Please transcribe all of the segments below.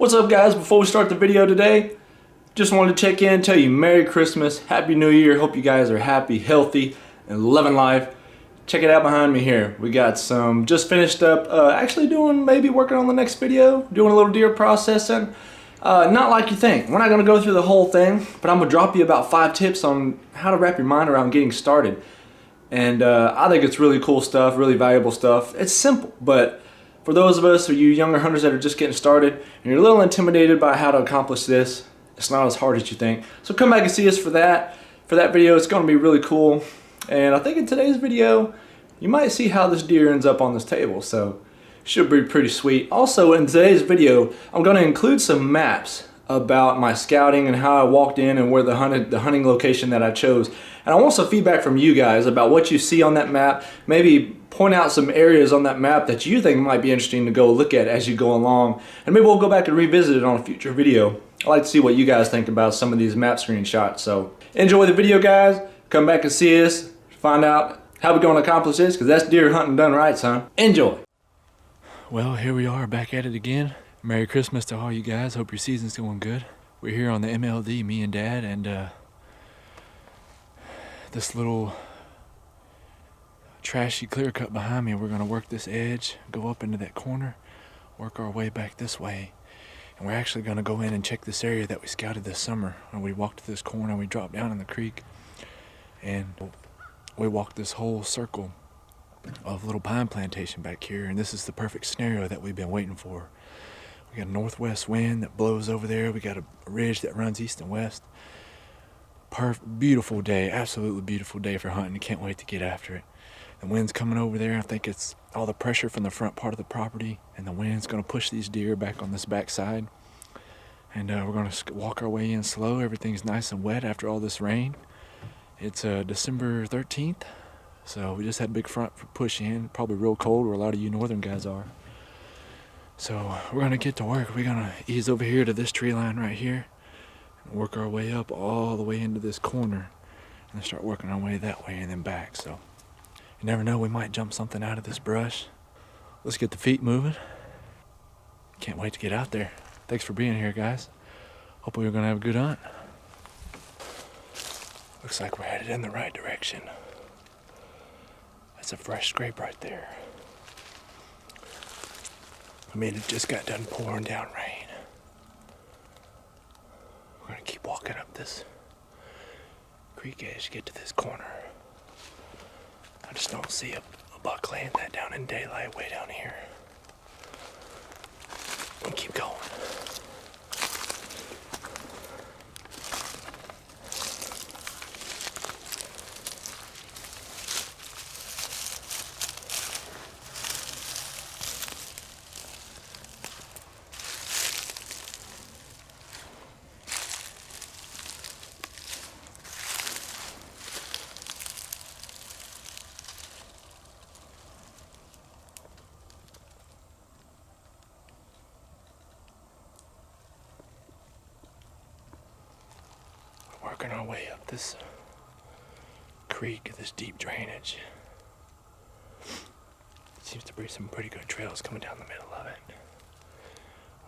What's up guys, before we start the video today, just wanted to check in, tell you Merry Christmas, Happy New Year. Hope you guys are happy, healthy, and loving life. Check it out behind me here. We got some, just finished up, actually working on the next video, doing a little deer processing. Not like you think. We're not going to go through the whole thing, but I'm going to drop you about 5 tips on how to wrap your mind around getting started. And I think it's really cool stuff, really valuable stuff. It's simple, but for those of us or you younger hunters that are just getting started and you're a little intimidated by how to accomplish this, it's not as hard as you think. So come back and see us for that. For that video, it's going to be really cool. And I think in today's video, you might see how this deer ends up on this table. So should be pretty sweet. Also in today's video, I'm going to include some maps about my scouting and how I walked in and where the hunting location that I chose. And I want some feedback from you guys about what you see on that map. Maybe point out some areas on that map that you think might be interesting to go look at as you go along. And maybe we'll go back and revisit it on a future video. I'd like to see what you guys think about some of these map screenshots. So enjoy the video guys. Come back and see us. Find out how we're going to accomplish this, because that's deer hunting done right, son. Enjoy. Well, here we are back at it again. Merry Christmas to all you guys. Hope your season's going good. We're here on the MLD, me and Dad, and this little trashy clear cut behind me. We're going to work this edge, go up into that corner, work our way back this way. And we're actually going to go in and check this area that we scouted this summer. And we walked to this corner, we dropped down in the creek, and we walked this whole circle of little pine plantation back here. And this is the perfect scenario that we've been waiting for. We got a northwest wind that blows over there. We got a ridge that runs east and west. Beautiful day, absolutely beautiful day for hunting. Can't wait to get after it. The wind's coming over there. I think it's all the pressure from the front part of the property, and the wind's going to push these deer back on this back side. And we're going to walk our way in slow. Everything's nice and wet after all this rain. It's December 13th, so we just had a big front push in. Probably real cold where a lot of you northern guys are. So we're going to get to work. We're going to ease over here to this tree line right here and work our way up all the way into this corner and then start working our way that way and then back. So you never know, we might jump something out of this brush. Let's get the feet moving. Can't wait to get out there. Thanks for being here, guys. Hope we're going to have a good hunt. Looks like we're headed in the right direction. That's a fresh scrape right there. I mean, it just got done pouring down rain. We're gonna keep walking up this creek edge to get to this corner. I just don't see a buck laying that down in daylight way down here. We'll keep going. Working our way up this creek, this deep drainage. Seems to be some pretty good trails coming down the middle of it.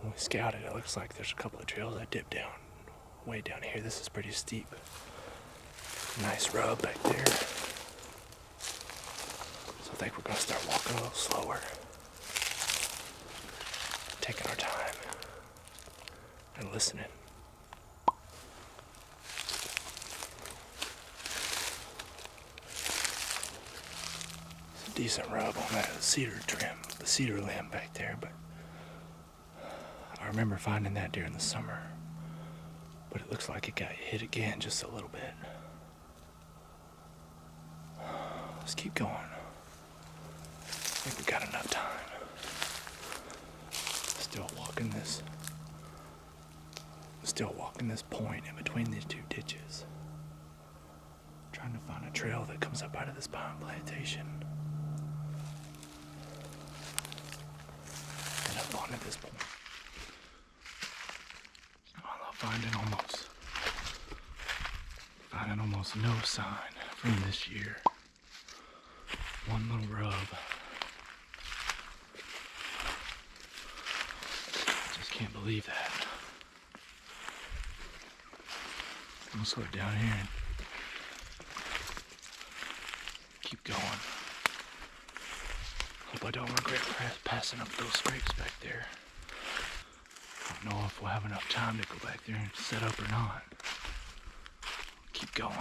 When we scouted, it looks like there's a couple of trails that dip down way down here. This is pretty steep. Nice rub back there. So I think we're going to start walking a little slower. Taking our time and listening. Decent rub on that cedar trim, the cedar limb back there, but I remember finding that during the summer, but it looks like it got hit again just a little bit. Let's keep going. I think we got enough time. Still walking this point in between these two ditches. Trying to find a trail that comes up out of this pine plantation. At this point, I love finding almost no sign from this year. One little rub. Just Can't believe that. I'm gonna slow it down here and keep going. Hope I don't regret passing up those scrapes back there. I don't know if we'll have enough time to go back there and set up or not. Keep going.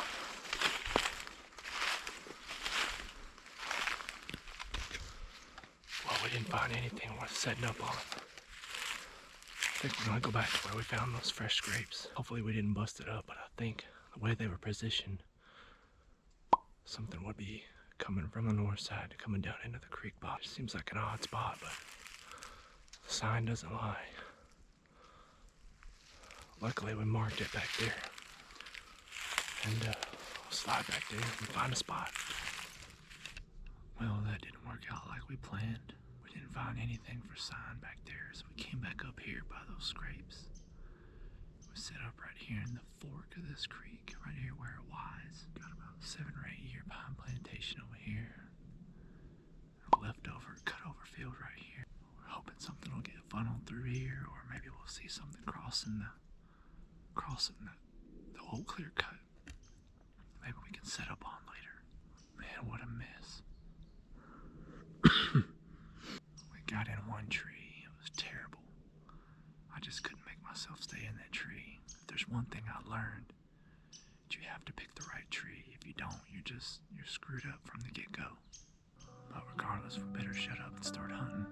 Well, we didn't find anything worth setting up on. I think we're gonna go back to where we found those fresh scrapes. Hopefully we didn't bust it up, but I think the way they were positioned, something would be coming from the north side, coming down into the creek bottom. Seems like an odd spot, but the sign doesn't lie. Luckily we marked it back there. And we'll slide back there and find a spot. Well, that didn't work out like we planned. We didn't find anything for sign back there, so we came back up here by those scrapes. We set up right here in the fork of this creek, right here where it was. Got about 7 or 8 year pine plantation over here. A leftover, cut over field right here. We're hoping something will get funneled through here, or maybe we'll see something crossing the old clear cut. Maybe we can set up on later. Man, what a mess. We got in one tree. It was terrible. I just couldn't make myself stay in that tree. If there's one thing I learned, that you have to pick the right tree. If you don't, you're screwed up from the get-go. But regardless, we better shut up and start hunting.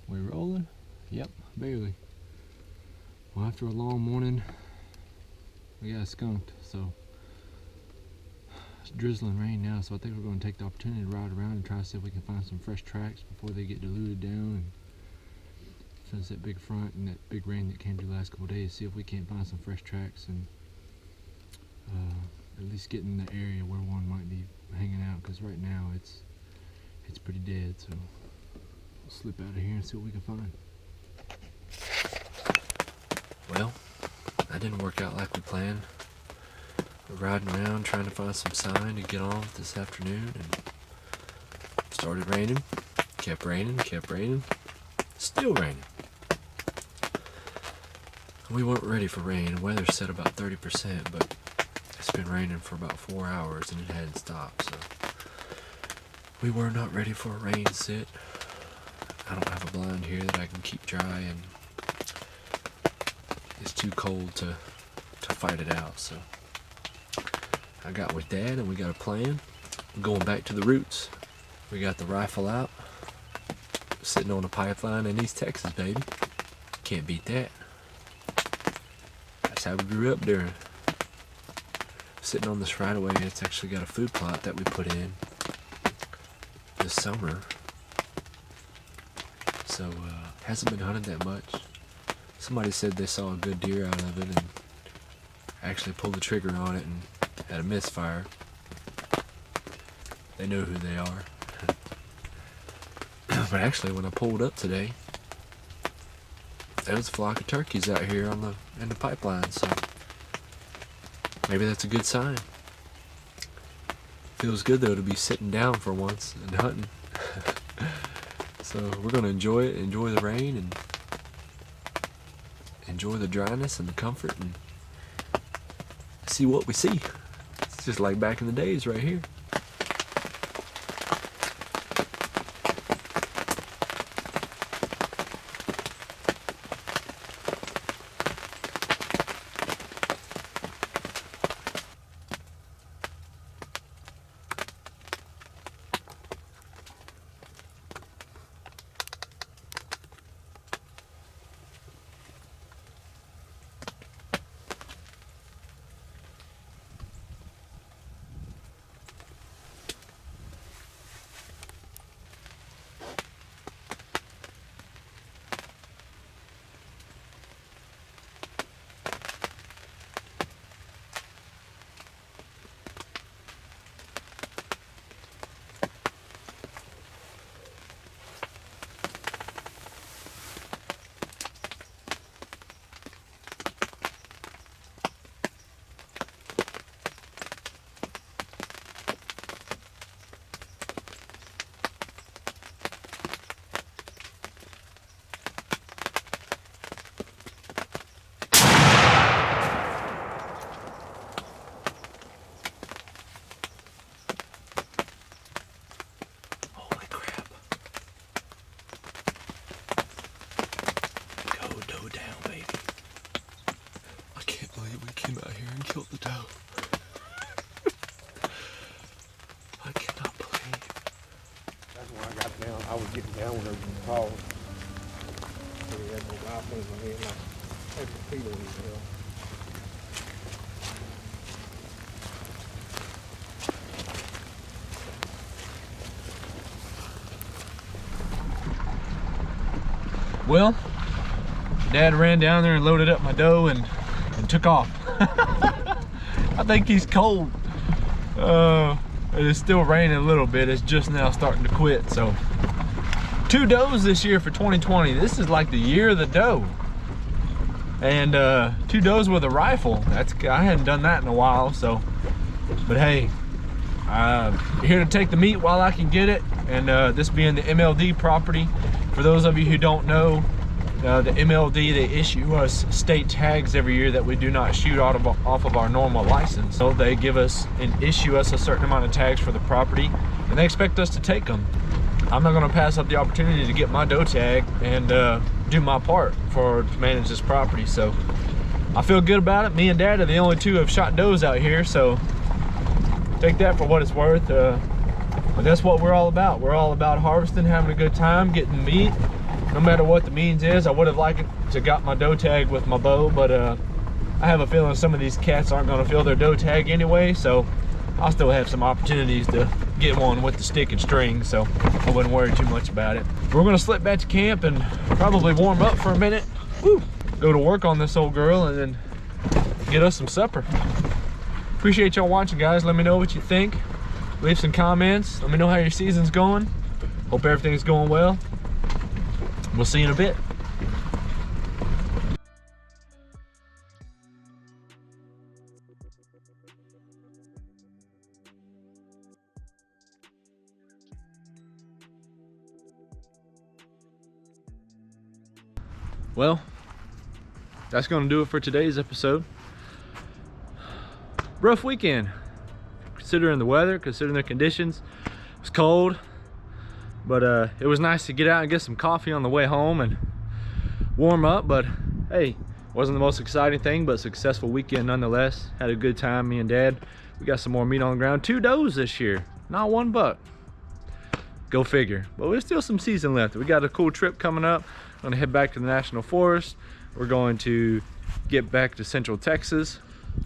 We rolling? Yep, barely. Well, after a long morning, we got skunked, so it's drizzling rain now, so I think we're going to take the opportunity to ride around and try to see if we can find some fresh tracks before they get diluted down. And since that big front and that big rain that came through the last couple of days, see if we can't find some fresh tracks and at least get in the area where one might be hanging out, because right now it's pretty dead. So we'll slip out of here and see what we can find. Well, that didn't work out like we planned. We're riding around trying to find some sign to get on this afternoon, and it started raining, kept raining, still raining. We weren't ready for rain. The weather said about 30%, but it's been raining for about 4 hours and it hadn't stopped, so we were not ready for a rain sit. I don't have a blind here that I can keep dry, and it's too cold to fight it out, so I got with Dad and we got a plan. I'm going back to the roots. We got the rifle out, sitting on a pipeline in East Texas, baby. Can't beat that. That's how we grew up there. Sitting on this right away. It's actually got a food plot that we put in this summer. So hasn't been hunted that much. Somebody said they saw a good deer out of it and actually pulled the trigger on it and had a misfire. They know who they are. But actually, when I pulled up today, there was a flock of turkeys out here in the pipeline, so maybe that's a good sign. Feels good though to be sitting down for once and hunting. So we're gonna enjoy it, enjoy the rain, and enjoy the dryness and the comfort, and see what we see. It's just like back in the days right here. Out here and killed the doe. I cannot believe. That's when I got down. I was getting down with her calls. So he had no rifle in my hand. Like, that's the feeling he held. Well, Dad ran down there and loaded up my doe and took off. I think he's cold. It is still raining a little bit. It's just now starting to quit. So 2 does this year for 2020. This is like the year of the doe. And 2 does with a rifle. I hadn't done that in a while. So, but hey, I'm here to take the meat while I can get it. And this being the MLD property, for those of you who don't know, the MLD, they issue us state tags every year that we do not shoot off of our normal license. So they give us and issue us a certain amount of tags for the property, and they expect us to take them. I'm not going to pass up the opportunity to get my doe tag and do my part to manage this property. So I feel good about it. Me and Dad are the only 2 who have shot does out here, so take that for what it's worth. But that's what we're all about. We're all about harvesting, having a good time, getting meat. No matter what the means is. I would have liked to got my doe tag with my bow, but I have a feeling some of these cats aren't going to fill their doe tag anyway, so I'll still have some opportunities to get one with the stick and string, so I wouldn't worry too much about it. We're going to slip back to camp and probably warm up for a minute. Woo! Go to work on this old girl and then get us some supper. Appreciate y'all watching, guys. Let me know what you think. Leave some comments. Let me know how your season's going. Hope everything's going well. We'll see you in a bit. Well, that's going to do it for today's episode. Rough weekend, considering the weather, considering the conditions. It was cold. But it was nice to get out and get some coffee on the way home and warm up. But hey, wasn't the most exciting thing, but successful weekend nonetheless. Had a good time, me and Dad. We got some more meat on the ground. 2 does this year, not 1 buck. Go figure. But there's still some season left. We got a cool trip coming up. I'm gonna head back to the National Forest. We're going to get back to Central Texas.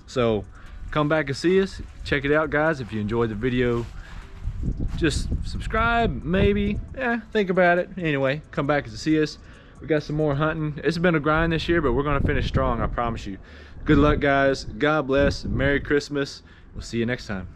So come back and see us. Check it out, guys. If you enjoyed the video, just subscribe, maybe. Think about it. Anyway, come back to see us. We got some more hunting. It's been a grind this year, but we're gonna finish strong, I promise you. Good luck, guys. God bless. Merry Christmas. We'll see you next time.